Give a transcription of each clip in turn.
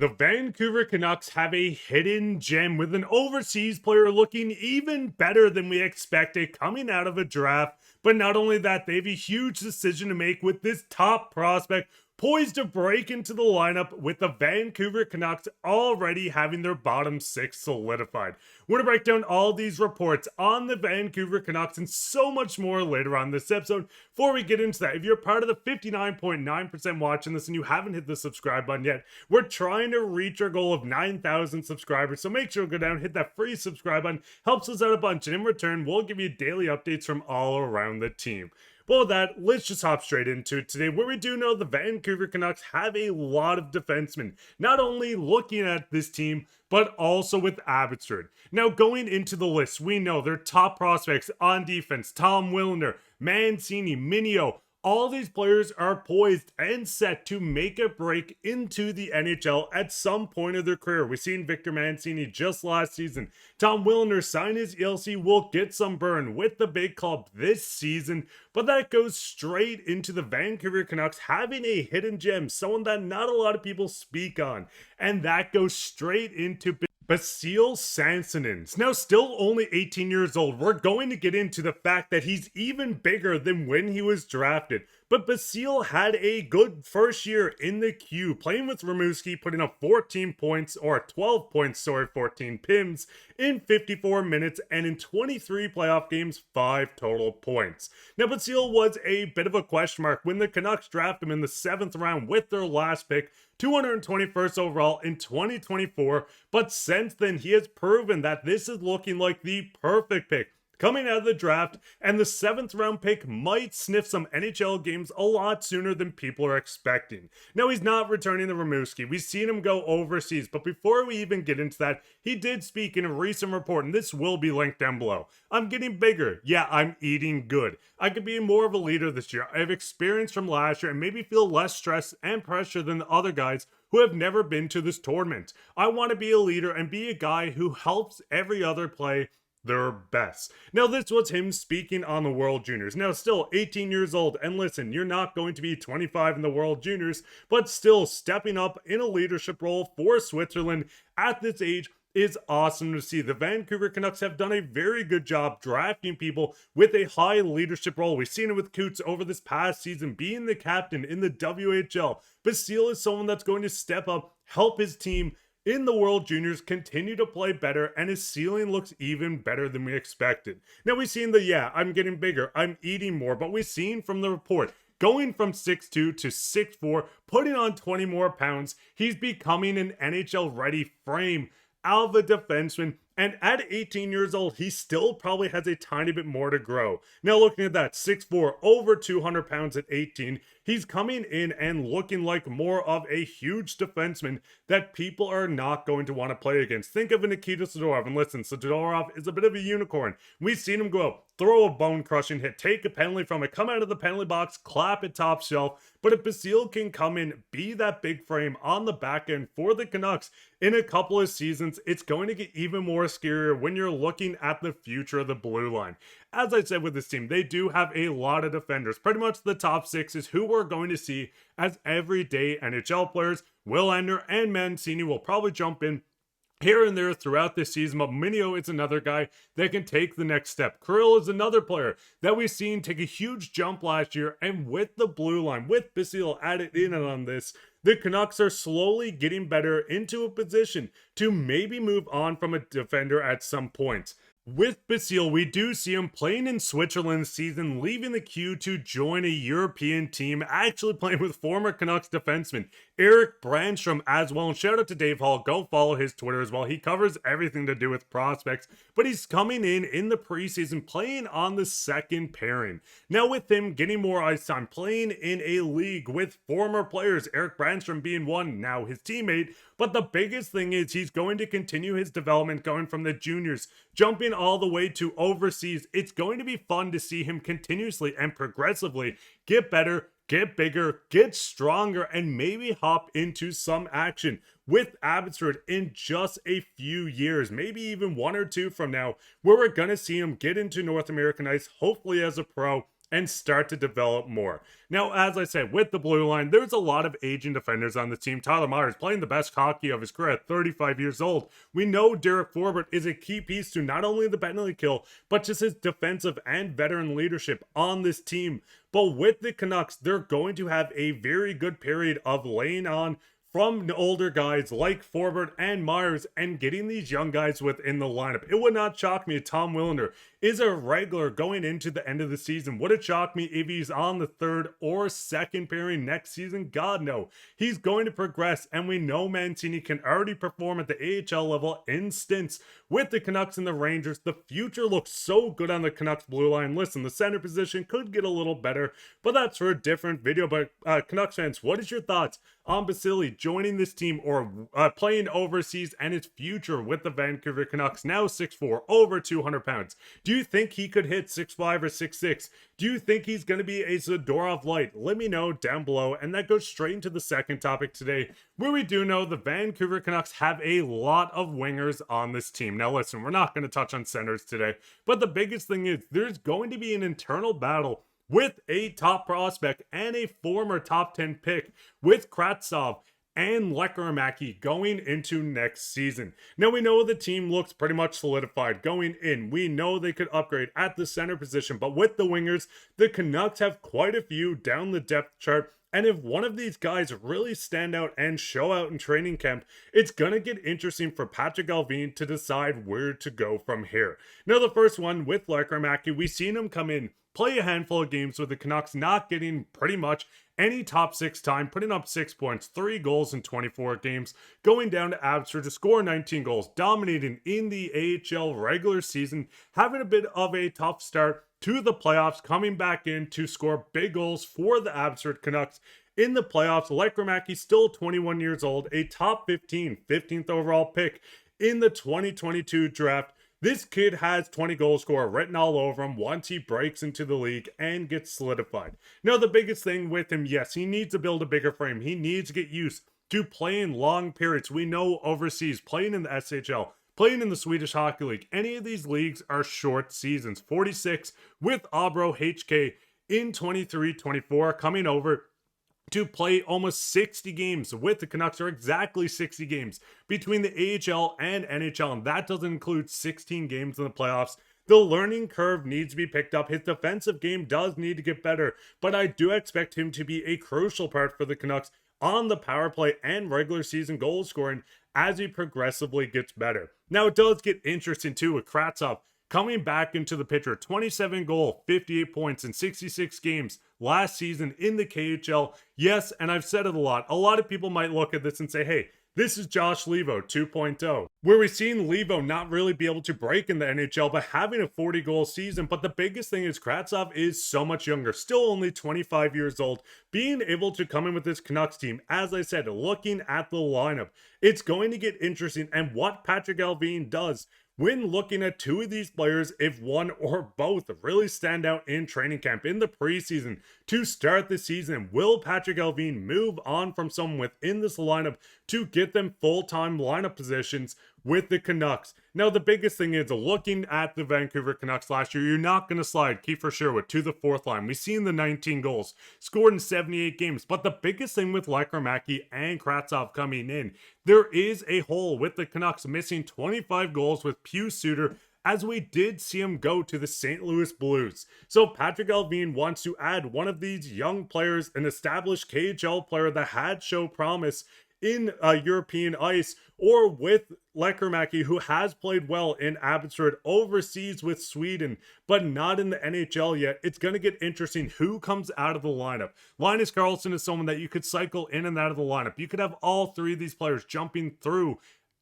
The Vancouver Canucks have a hidden gem with an overseas player looking even better than we expected coming out of a draft. But not only that, they have a huge decision to make with this top prospect poised to break into the lineup, with the Vancouver Canucks already having their bottom six solidified. We're going to break down all these reports on the Vancouver Canucks and so much more later on this episode. Before we get into that, if you're part of the 59.9% watching this and you haven't hit the subscribe button yet, we're trying to reach our goal of 9,000 subscribers, so make sure to go down and hit that free subscribe button. Helps us out a bunch, and in return, we'll give you daily updates from all around the team. Well, with that, let's just hop straight into it today, where we do know the Vancouver Canucks have a lot of defensemen, not only looking at this team, but also with Abbotsford. Now, going into the list, we know their top prospects on defense: Tom Willinder, Mancini, Minio. All these players are poised and set to make a break into the NHL at some point of their career. We've seen Victor Mancini just last season. Tom Willinder signed his ELC, will get some burn with the big club this season, but that goes straight into the Vancouver Canucks having a hidden gem, someone that not a lot of people speak on, and that goes straight into Basile Sansonnens. Now, still only 18 years old, we're going to get into the fact that he's even bigger than when he was drafted. But Basile had a good first year in the queue, playing with Rimouski, putting up 14 points, or 12 points, 14 pims, in 54 minutes, and in 23 playoff games, 5 total points. Now, Basile was a bit of a question mark when the Canucks drafted him in the 7th round with their last pick, 221st overall in 2024, but since then he has proven that this is looking like the perfect pick coming out of the draft, and the 7th round pick might sniff some NHL games a lot sooner than people are expecting. Now, he's not returning to Rimouski. We've seen him go overseas, but before we even get into that, he did speak in a recent report, and this will be linked down below. I'm getting bigger. Yeah, I'm eating good. I could be more of a leader this year. I have experience from last year and maybe feel less stress and pressure than the other guys who have never been to this tournament. I want to be a leader and be a guy who helps every other play their best. Now, this was him speaking on the World Juniors. Now, still 18 years old, and listen, you're not going to be 25 in the World Juniors, but still stepping up in a leadership role for Switzerland at this age is awesome to see. The Vancouver Canucks have done a very good job drafting people with a high leadership role. We've seen it with Coots over this past season, being the captain in the WHL. Basile is someone that's going to step up, help his team in the World Juniors continue to play better, and his ceiling looks even better than we expected. Now, we've seen I'm getting bigger, I'm eating more, but we've seen from the report, going from 6'2 to 6'4, putting on 20 more pounds, he's becoming an NHL ready frame of a defenseman. And at 18 years old, he still probably has a tiny bit more to grow. Now, looking at that, 6'4", over 200 pounds at 18, he's coming in and looking like more of a huge defenseman that people are not going to want to play against. Think of a Nikita Zadorov, and listen, Zadorov is a bit of a unicorn. We've seen him go out, throw a bone-crushing hit, take a penalty from it, come out of the penalty box, clap it top shelf. But if Basile can come in, be that big frame on the back end for the Canucks in a couple of seasons, it's going to get even more scarier when you're looking at the future of the blue line. As I said with this team, they do have a lot of defenders. Pretty much the top 6 is who we're going to see as everyday NHL players. Willander and Mancini will probably jump in here and there throughout this season, but Minio is another guy that can take the next step. Kirill is another player that we've seen take a huge jump last year, and with the blue line, with Basile added in on this, the Canucks are slowly getting better into a position to maybe move on from a defender at some point. With Basile, we do see him playing in Switzerland this season, leaving the queue to join a European team, actually playing with former Canucks defenseman Erik Brannstrom as well. And shout out to Dave Hall, go follow his Twitter as well. He covers everything to do with prospects, but he's coming in the preseason, playing on the second pairing. Now, with him getting more ice time, playing in a league with former players, Erik Brannstrom being one, now his teammate. But the biggest thing is he's going to continue his development, going from the juniors, jumping all the way to overseas. It's going to be fun to see him continuously and progressively get better, get bigger, get stronger, and maybe hop into some action with Abbotsford in just a few years, maybe even 1 or 2 from now, where we're going to see him get into North American ice, hopefully as a pro, and start to develop more. Now, as I said, with the blue line, there's a lot of aging defenders on the team. Tyler Myers playing the best hockey of his career at 35 years old. We know Derek Forbort is a key piece to not only the penalty kill, but just his defensive and veteran leadership on this team. But with the Canucks, they're going to have a very good period of laying on from older guys like Forbort and Myers and getting these young guys within the lineup. It would not shock me if Tom Willander is a regular going into the end of the season. Would it shock me if he's on the third or second pairing next season? God, no. He's going to progress, and we know Mancini can already perform at the AHL level in stints with the Canucks and the Rangers. The future looks so good on the Canucks blue line. Listen, the center position could get a little better, but that's for a different video. But Canucks fans, what is your thoughts on Basile joining this team or playing overseas and its future with the Vancouver Canucks? Now 6'4", over 200 pounds. Do you think he could hit 6'5" or 6'6"? Do you think he's going to be a Zadorov light? Let me know down below. And that goes straight into the second topic today, where we do know the Vancouver Canucks have a lot of wingers on this team. Now listen, we're not going to touch on centers today, but the biggest thing is there's going to be an internal battle with a top prospect and a former top 10 pick with Kravtsov and Lekkerimaki going into next season. Now we know the team looks pretty much solidified going in. We know they could upgrade at the center position, but with the wingers, the Canucks have quite a few down the depth chart. And if one of these guys really stand out and show out in training camp, it's going to get interesting for Patrik Allvin to decide where to go from here. Now, the first one with Lekkerimaki, we've seen him come in, play a handful of games with the Canucks, not getting pretty much any top six time, putting up 6 points, 3 goals in 24 games, going down to Abbotsford to score 19 goals, dominating in the AHL regular season, having a bit of a tough start to the playoffs, coming back in to score big goals for the Abbotsford Canucks in the playoffs. Lekkerimaki, still 21 years old, a top 15th overall pick in the 2022 draft. This kid has 20 goal scorer written all over him once he breaks into the league and gets solidified. Now, the biggest thing with him, yes, he needs to build a bigger frame. He needs to get used to playing long periods. We know overseas, playing in the SHL, playing in the Swedish Hockey League, any of these leagues are short seasons. 46 with Abro HK in 23-24, coming over to play almost 60 games with the Canucks, or exactly 60 games between the AHL and NHL, and that doesn't include 16 games in the playoffs. The learning curve needs to be picked up. His defensive game does need to get better, but I do expect him to be a crucial part for the Canucks on the power play and regular season goal scoring as he progressively gets better. Now, it does get interesting too with Kravtsov coming back into the picture. 27 goal, 58 points in 66 games last season in the KHL. Yes, and I've said it a lot. A lot of people might look at this and say, hey, this is Josh Leivo 2.0, where we've seen Leivo not really be able to break in the NHL, but having a 40-goal season. But the biggest thing is Kravtsov is so much younger, still only 25 years old, being able to come in with this Canucks team. As I said, looking at the lineup, it's going to get interesting, and what Patrik Allvin does when looking at two of these players, if one or both really stand out in training camp in the preseason to start the season, will Patrik Allvin move on from someone within this lineup to get them full-time lineup positions with the Canucks? Now, the biggest thing is looking at the Vancouver Canucks last year, you're not going to slide Kiefer Sherwood to the fourth line. We've seen the 19 goals scored in 78 games, but the biggest thing with Lekkerimaki and Kravtsov coming in, there is a hole with the Canucks missing 25 goals with Pius Suter, as we did see him go to the St. Louis Blues. So Patrik Allvin wants to add one of these young players, an established KHL player that had show promise in European ice, or with Lekkerimaki, who has played well in Abbotsford overseas with Sweden, but not in the NHL yet. It's going to get interesting who comes out of the lineup. Linus Karlsson is someone that you could cycle in and out of the lineup. You could have all three of these players jumping through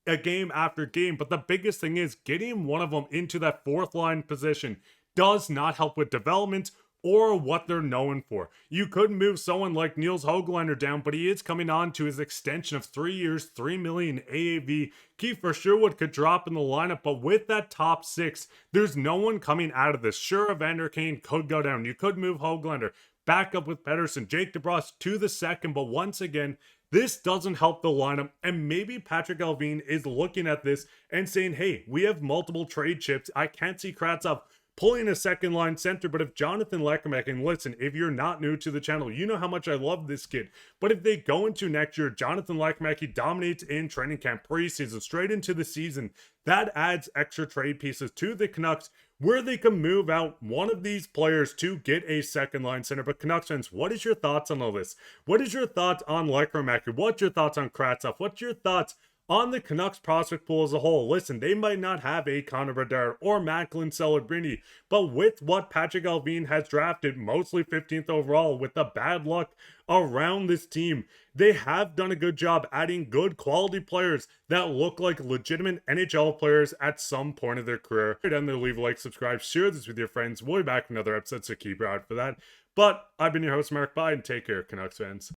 a game after game, but the biggest thing is getting one of them into that fourth line position does not help with development or what they're known for. You could move someone like Niels Höglander down, but he is coming on to his extension of 3 years, $3 million AAV. Kiefer Sherwood could drop in the lineup, but with that top six, there's no one coming out of this. Sure, Evander Kane could go down. You could move Höglander back up with Pettersson, Jake DeBrusk to the second, but once again, this doesn't help the lineup, and maybe Patrik Allvin is looking at this and saying, hey, we have multiple trade chips. I can't see Kravtsov pulling a second line center. But if Jonathan Lekkerimaki, and listen, if you're not new to the channel, you know how much I love this kid. But if they go into next year, Jonathan Lekkerimaki dominates in training camp, preseason, straight into the season, that adds extra trade pieces to the Canucks where they can move out one of these players to get a second line center. But Canucks fans, what is your thoughts on all this? What is your thoughts on Lekkerimaki? What's your thoughts on Kravtsov? What's your thoughts on the Canucks prospect pool as a whole? Listen, they might not have a Connor Bedard or Macklin Celebrini, but with what Patrik Allvin has drafted, mostly 15th overall, with the bad luck around this team, they have done a good job adding good quality players that look like legitimate NHL players at some point of their career. And then leave a like, subscribe, share this with your friends. We'll be back in another episode, so keep your eye out for that. But I've been your host, Mark. Bye, and take care, Canucks fans.